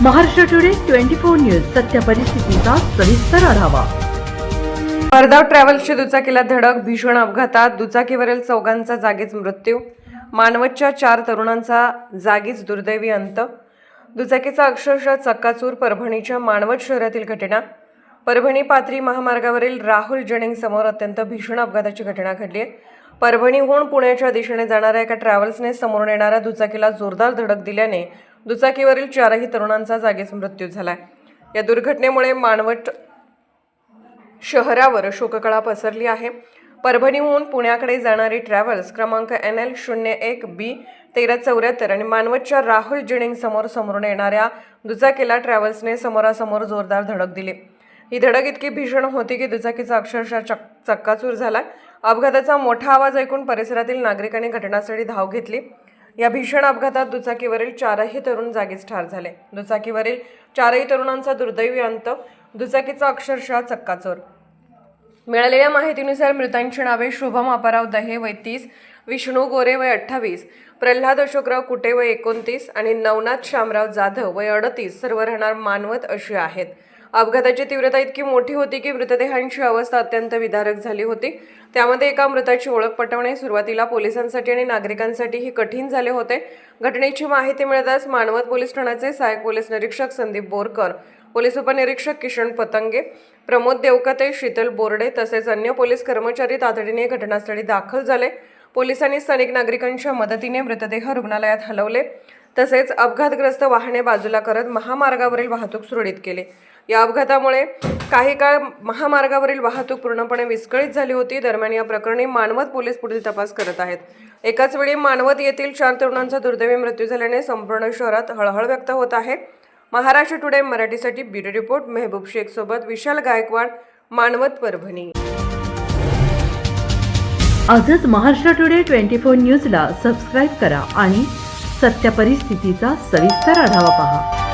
Maharashtra today 24 news सत्य परिस्थितीचा सविस्तर आढावा। परदाव ट्रॅव्हल्सची दुचाकीला धडक, भीषण अपघातात दुचाकीवरील चौघांचा जागीच मृत्यू, मानवतच्या 4 तरुणांचा जागीच दुर्दैवी अंत, दुचाकीचा अक्षरशः चक्काचूर, परभणीच्या मानवत शहरातील घटना। परभणी पाथरी महामार्गावरील राहुल जनिंग समोर अत्यंत भीषण अपघाताची घटना घडली आहे। परभणीहून पुण्याच्या दिशेने जाणाऱ्या एका ट्रॅव्हल्सने समोरून येणाऱ्या दुचाकीला जोरदार धडक दिल्याने दुचाकीवरील 4ही तरुणांचा जागीच मृत्यू झाला। या दुर्घटनेमुळे मानवत शहरावर शोककळा पसरली आहे। परभणीहून पुण्याकडे जाणारी ट्रॅव्हल्स क्रमांक NL01B 1374 आणि मानवतच्या राहुल जनिंग समोरून येणाऱ्या दुचाकीला ट्रॅव्हल्सने समोरासमोर जोरदार धडक दिली। ही धडक इतकी भीषण होती की दुचाकीचा अक्षरशः चक्काचूर झाला। अपघाताचा मोठा आवाज ऐकून परिसरातील नागरिकांनी घटनास्थळी धाव घेतली। या भीषण अपघातात दुचाकीवरील 4ही तरुण जागीच ठार झाले। दुचाकीवरील 4ही तरुणांचा दुर्दैवी अंत, दुचाकीचा अक्षरशः चक्काचूर। मिळालेल्या माहितीनुसार मृतांची नावे शुभम अपाराव दहे वय 30, विष्णू गोरे वय 28, प्रल्हाद अशोकराव कुटे वय 29 आणि नवनाथ शामराव जाधव वय 38 सर्व राहणार मानवत अशी आहेत। अपघाताची तीव्रता इतकी मोठी होती की मृतदेहांची अवस्था अत्यंत विदारक झाली होती। त्यामध्ये एका मृताची ओळख पटवणे सुरुवातीला पोलिसांसाठी आणि नागरिकांसाठीही कठीण झाले होते। घटनेची माहिती मिळताच मानवत पोलीस ठाण्याचे सहाय्यक पोलीस निरीक्षक संदीप बोरकर, पोलीस उपनिरीक्षक किशन पतंगे, प्रमोद देवकते, शीतल बोर्डे तसेच अन्य पोलीस कर्मचारी तातडीने घटनास्थळी दाखल झाले। पोलिसांनी स्थानिक नागरिकांच्या मदतीने मृतदेह रुग्णालयात हलवले तसेच अपघातग्रस्त वाहने बाजूला करत महामार्गावरील वाहतूक सुरळीत केली। या अपघातामुळे काही काळ महामार्गावरील वाहतूक पूर्णपणे विस्कळीत झाली होती। दरम्यान या प्रकरणी मानवत पोलीस पुढील तपास करत आहेत। एकाच वेळी मानवत येथील 4 तरुणांचा दुर्दैवी मृत्यू झाल्याने संपूर्ण शहरात हळहळ व्यक्त होत आहे। महाराष्ट्र टुडे मराठीसाठी ब्युरो रिपोर्ट मेहबूब शेख सोबत विशाल गायकवाड, मानवत, परभणी। आजच महाराष्ट्र टुडे 24 न्यूजला सबस्क्राइब करा आणि सत्य परिस्थितीचा सविस्तर आढावा पहा।